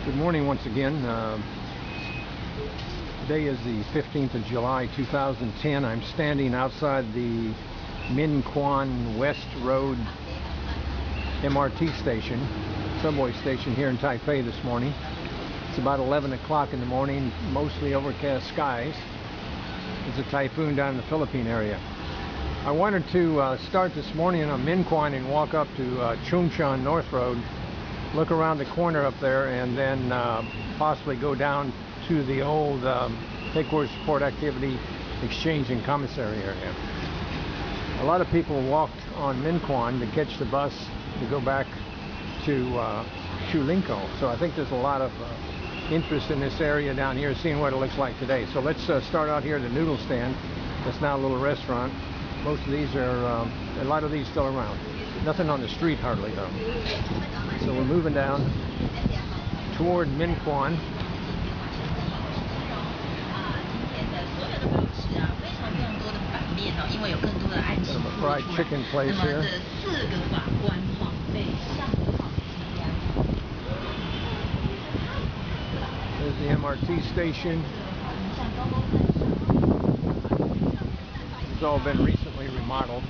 Good morning once again. Today is the 15th of July 2010. I'm standing outside the Quan West Road MRT station, subway station here in Taipei this morning. It's about 11 o'clock in the morning, mostly overcast skies. There's a typhoon down in the Philippine area. I wanted to start this morning on Quan and walk up to Chung Shan North Road, look around the corner up there, and then possibly go down to the old headquarters support activity exchange and commissary area. A lot of people walked on Quan to catch the bus to go back to Shulinko, so I think there's a lot of interest in this area down here, seeing what it looks like today. So let's start out here at the noodle stand. That's now a little restaurant. Most of these are, a lot of these still around. Nothing on the street hardly though. So we're moving down toward Quan. Kind of a fried chicken place here. There's the MRT station. It's all been recently remodeled.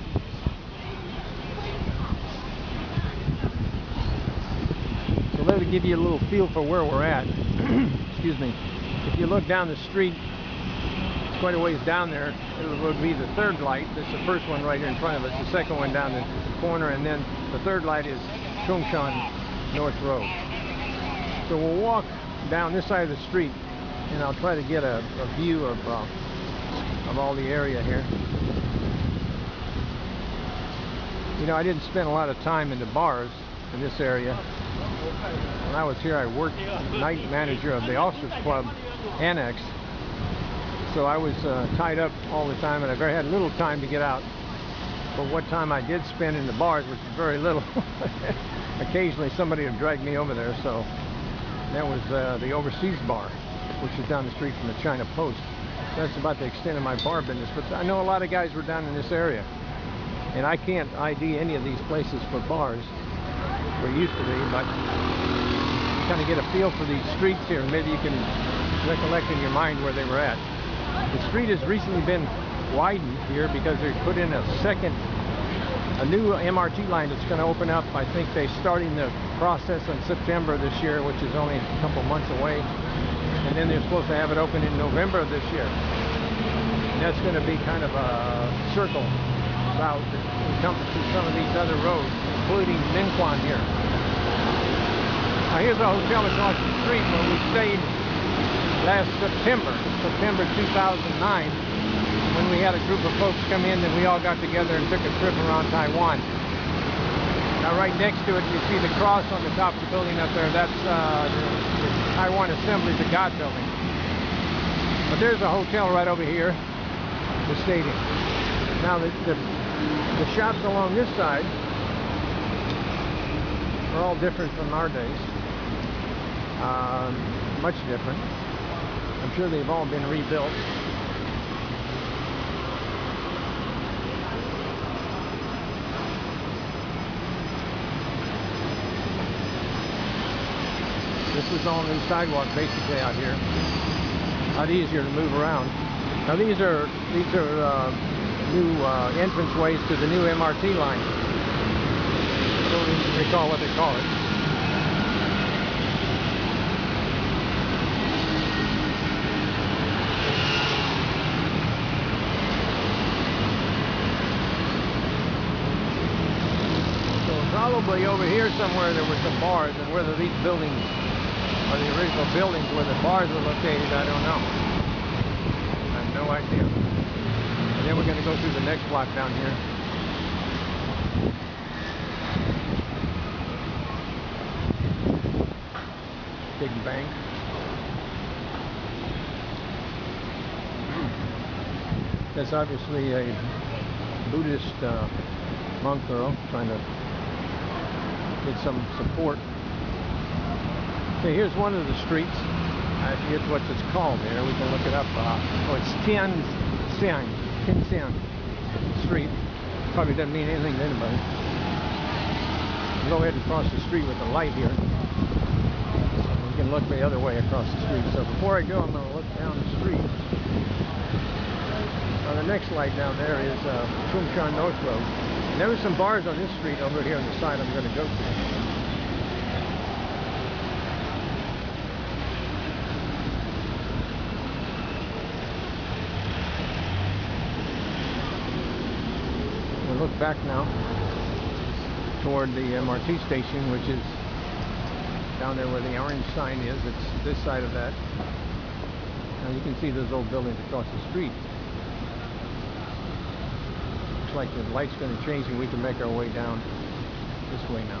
So let me give you a little feel for where we're at. Excuse me. If you look down the street, it's quite a ways down there. It would be the third light. That's the first one right here in front of us. The second one down the corner, and then the third light is Chung Shan North Road. So we'll walk down this side of the street, and I'll try to get a view of all the area here. You know, I didn't spend a lot of time in the bars in this area. When I was here, I worked night manager of the Officers Club Annex, so I was tied up all the time, and I had little time to get out. But what time I did spend in the bars, which is very little, occasionally somebody would drag me over there. So that was the Overseas Bar, which is down the street from the China Post. That's about the extent of my bar business, but I know a lot of guys were down in this area, and I can't ID any of these places for bars. We used to be, but kind of get a feel for these streets here, and maybe you can recollect in your mind where they were at. The street has recently been widened here because they put in a new MRT line that's going to open up. I think they're starting the process in September this year, which is only a couple months away. And then they're supposed to have it open in November of this year. And that's going to be kind of a circle route that encompasses some of these other roads, including Quan here. Now here's a hotel across the street where we stayed last September 2009, when we had a group of folks come in and we all got together and took a trip around Taiwan. Now right next to it, you see the cross on the top of the building up there. That's the Taiwan Assemblies of God building. But there's a hotel right over here, the stadium. Now the shops along this side are all different from our days. Much different. I'm sure they've all been rebuilt. This is all new sidewalk basically out here. A lot easier to move around. Now these are new entrance ways to the new MRT line. I don't even recall what they call it. So probably over here somewhere there were some bars, and whether these buildings are the original buildings where the bars were located, I don't know. I have no idea. And then we're going to go through the next block down here. Big bank. That's obviously a Buddhist monk girl trying to get some support. Okay, here's one of the streets. I forget what it's called here. We can look it up. Oh, it's Tian Shan Street. Probably doesn't mean anything to anybody. Go ahead and cross the street with the light here. So we can and look the other way across the street. So before I go, I'm going to look down the street. The next light down there is Chung Shan North Road. And there were some bars on this street over here on the side I'm going to go to. We'll look back now toward the MRT station, which is down there where the orange sign is. It's this side of that. Now you can see those old buildings across the street. Looks like the light's going to change and we can make our way down this way now.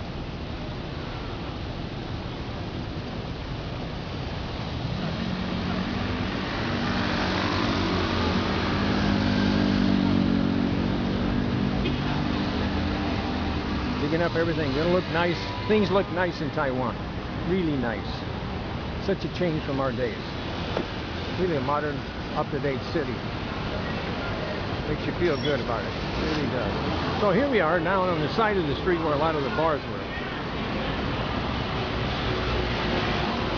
Digging up everything. Gonna look nice. Things look nice in Taiwan. Really nice. Such a change from our days. Really a modern, up-to-date city. Makes you feel good about it. It really does. So here we are now on the side of the street where a lot of the bars were.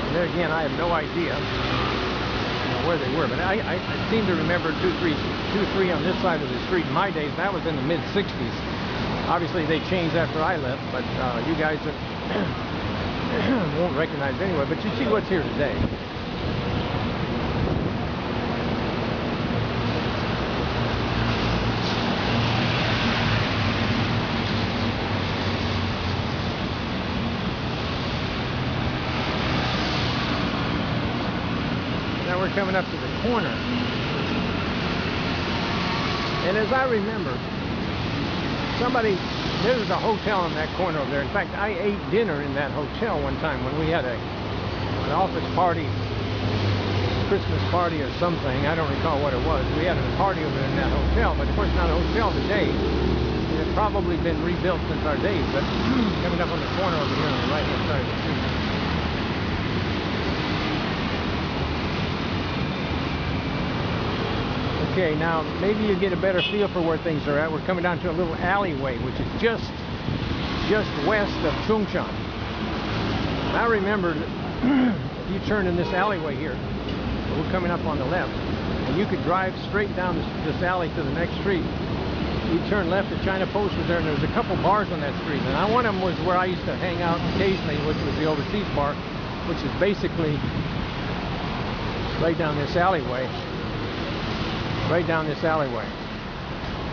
And there again, I have no idea where they were, but I seem to remember two, three on this side of the street. In my days, that was in the mid-60s. Obviously, they changed after I left, but you guys won't recognize it anyway. But you see what's here today. Now we're coming up to the corner. And as I remember, there was a hotel in that corner over there. In fact, I ate dinner in that hotel one time when we had an office party, Christmas party or something. I don't recall what it was. We had a party over there in that hotel, but of course not a hotel today. It had probably been rebuilt since our days, but coming up on the corner over here on the right-hand side of the street. Okay, now maybe you get a better feel for where things are at. We're coming down to a little alleyway, which is just west of Chung Shan. Now remember, if you turn in this alleyway here, we're coming up on the left, and you could drive straight down this alley to the next street. You turn left, the China Post was there, and there was a couple bars on that street. And one of them was where I used to hang out occasionally, which was the Overseas Bar, which is basically right down this alleyway. Right down this alleyway,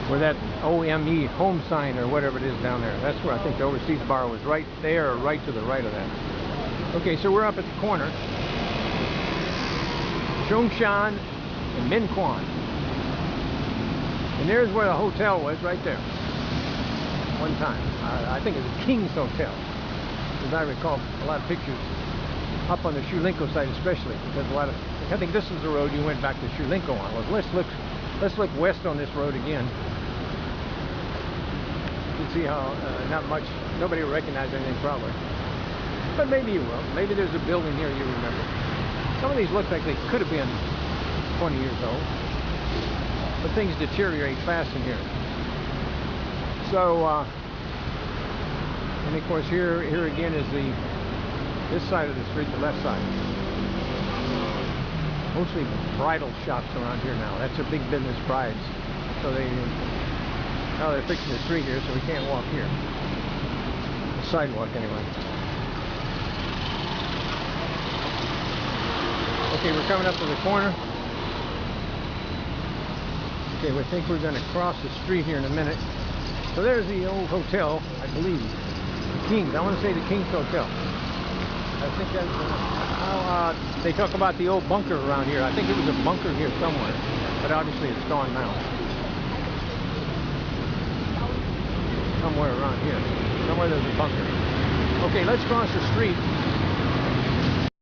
where that OME home sign or whatever it is down there. That's where I think the Overseas Bar was, right there or right to the right of that. Okay, so we're up at the corner. Chung Shan and Quan. And there's where the hotel was, right there. One time. I think it was King's Hotel. As I recall, a lot of pictures up on the Shulinko side especially, because I think this is the road you went back to Shulinko on. Well, let's look west on this road again. You can see how not much, nobody will recognize anything probably. But maybe you will. Maybe there's a building here you remember. Some of these look like they could have been 20 years old. But things deteriorate fast in here. So, and of course here again is this side of the street, the left side. Mostly bridal shops around here now. That's a big business, brides. So now they're fixing the street here, so we can't walk here. The sidewalk anyway. Okay, we're coming up to the corner. Okay, we think we're going to cross the street here in a minute. So there's the old hotel, I believe. The King's. I want to say the King's Hotel. I think that's they talk about the old bunker around here. I think it was a bunker here somewhere, but obviously it's gone now. Somewhere around here. Somewhere there's a bunker. Okay, let's cross the street.